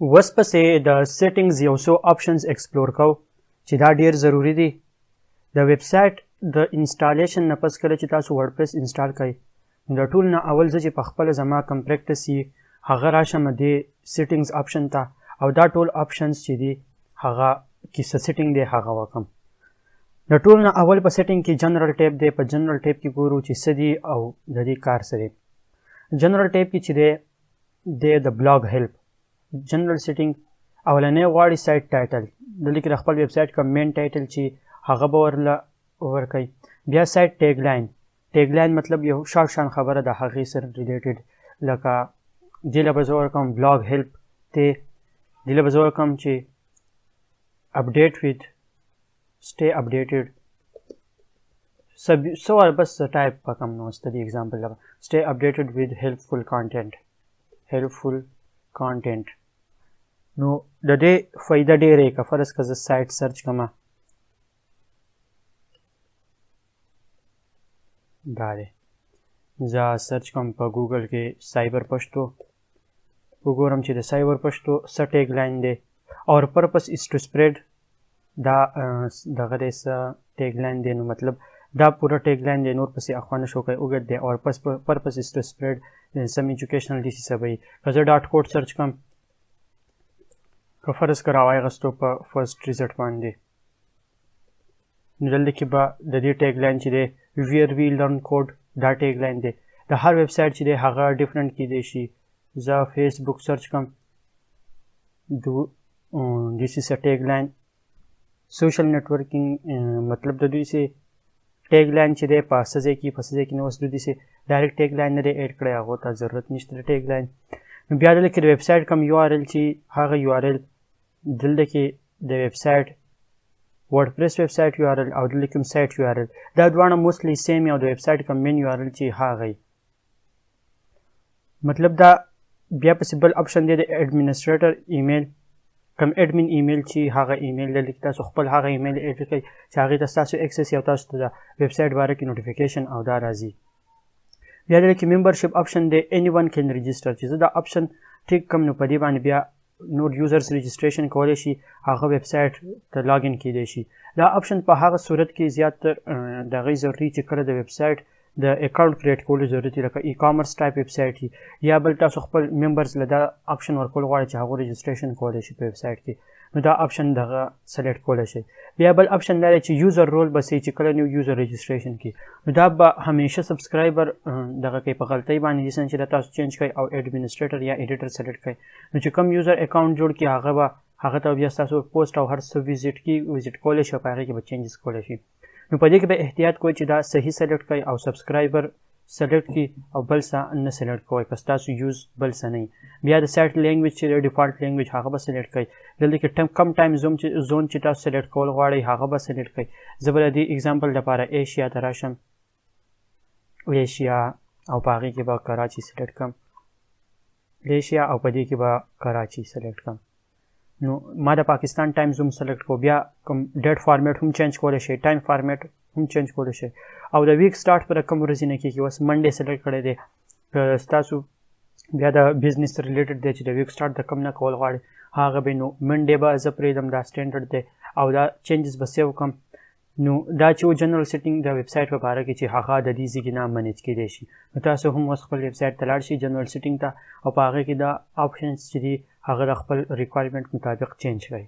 اوس پسې د سیټینګز یو څو آپشنز ایکسپلور کوو چې دا ډیر ضروری دي. د ویب سایټ د انسټالیشن نه پس کله چې تاسو ورډپریس انسټال کړئ نو د ټول نه اول زه چې په خپله زما کم پریکټس وي هغه راشم دې سیټینګز آپشن ته او دا ټول آپشنز چې دي هغه کې څه سیټینګ دی هغه وکم. د ټول نه اول په سیټینګ کې جنرال ټیب دی. په جنرال ټیب کې ګورو چې څه دي او د دې کار څه دی. جنرال ټیب کې چې دی د بلاګ هیلپ جنرال سیټینګ اولنی غواړي سایټ ټایټل دلته کې د خپل ویب سایټ کوم مین ټایټل چې هغه به ورله ورکوي. بیا سایټ ټیګ لاین مطلب یو شارټ شان خبره د هغې سره ریلیټډ لکه دې له به زه ورکوم بلاګ هیلپ دی. دې له به زه ورکوم چې اپډیټ وید stay updated so بس ټایپ وکم نو ستدي اگزامپل لپاره stay updated with helpful content نو د دې فایده ډېرې که فرض که زه سایټ سرچ کومه دا دی زه سرچ کوم په ګوګل کې سایبر پښتو وګورم چې د سایبر پښتو څه ټیګ لاین دی اور پرپس از ټو سپریډ دا دغه دی څه ټیګ لاین دی نو مطلب دا پوره ټیګ لاین دی نور پسې اخوا نه شو کوي اوږد دی اور پرپس از ټو سپریډ سم ایجوکیشنل ډي سی سبی که زه ډاټ کوډ سرچ کوم که فرض که راواغستو په فرسټ ریزلټ باندې نو دلته کې به د دې ټیګ لاین چې دی ویر وی لرن کوډ دا ټیګ لاین دی. د هر ویب سایټ چې دی هغه ډفرنټ کیدی شي. زه فیسبوک سرچ کوم دیس از ا ټیګ لاین. سوشل نیټورکینګ مطلب د دوی سه ټیګ لاین چې دی په څه ځای کې نو اوس دوی سه ډایرکټ ټیګ لاین نه دی ایډ کړی هغو ته ضرورت نشته د ټیګ لاین. نو بیا دلته کې د ویب سایټ کوم یو آر ایل چې هغه یو آر ایل دلته کې د ویب سایټ WordPress ویب سایټ یو آر ایل او دلته کوم سایټ یو آر ایل دا دواړه موستلی سیم او د ویب سایټ کوم مین یو آر ایل چې هغه مطلب دا بیا پسې بل اپشن دی د ایډمنسټریټر ایمیل کوم ایډمن ایمیل چې هغه ایمیل دلته کې تاسو خپل هغه ایمیل ایډ کړئ چې هغې ته ستاسو ایکسس یا تاسو ته د ویب سایټ باره کې نوټیفیکیشن او دا راځي. بیا دلته کې ممبرشپ اپشن دی any one can register چې زه دا اپشن ټیک کم نو په دې باندې بیا نور یوزرز رجسټریشن کولی شي هغه ویب سایټ ته لاګ ان کیدی شي. دا اپشن په هغه صورت کې زیاتر د هغې ضروري چې کله د ویب سایټ د اکاونټ کریټ کولو ضرورت لکه ای کامرس ټایپ ویب سایټ یا بل تاسو خپل ممبرز له دا اپشن ورکول غواړئ چې هغه رجسټریشن کولی شي په ویب سایټ کې نو دا اپشن دغه سلیکټ کولی شي. بیا بل اپشن دا دی چې یوزر رول به سي چې کله نیو یوزر رجسټریشن کې نو دا به همیشه سبسکرایبر دغه کوي په غلطۍ باندې داسې چې دا تاسو چینج کړئ او ایډمنسټریټر یا ایډیټر سلیکټ کړئ نو چې کوم یوزر اکاونټ جوړ کړي هغه ته بیا ستاسو پوسټ او هر څه وزټ کولی شي او په هغې کې به چینجز کولی شي. نو په دې کې به احتیاط کوئ چې دا صحیح سلیکټ کړئ او سبسکرایبر سلیکټ کړي او بل څه نه سلیکټ کوئ که ستاسو یوز بل څه نه. بیا د سایټ لینګویج چې دی ډیفالټ لینګویج هغه به سلیکټ کړئ. دلته کې کم ټایم زون چې تاسو سلیکټ کول غواړئ هغه به سلیکټ کړئ. زه به د دې اګزامپل لپاره ایشیا ته راشم ایشیا او په هغې کې به کراچي سلیکټ کړم ایشیا او په دې کې به کراچي سلیکټ کړم. نو ما د پاکستان ټایم زوم سلیکټ کو بیا کوم ډیټ فارمیټ هم چینج کولی شئ ټایم فارمیټ هم چینج کولی شئ او د ویک سټارټ په کوم ورځې نه کېږي اوس منډې سلیکټ کړی دی که ستاسو بیا د بزنس ریلیټډ دی چې د ویک سټارټ د کم نه کول غواړئ هغه به نو منډې به زه پرېږدم دا سټینډرډ دی او دا چینجز به سیو کړم. نو دا چې جنرال سیټینګ د ویب سایټ په باره کې چې هغه د دې ځای نه منیج کېدی شي نو تاسو هم اوس خپل ویب سایټ ته لاړ شئ جنرال سیټینګ ته او په هغې کې دا آپشنز چې دي هغه د خپل ریکوایرمنټ مطابق چینج کړئ.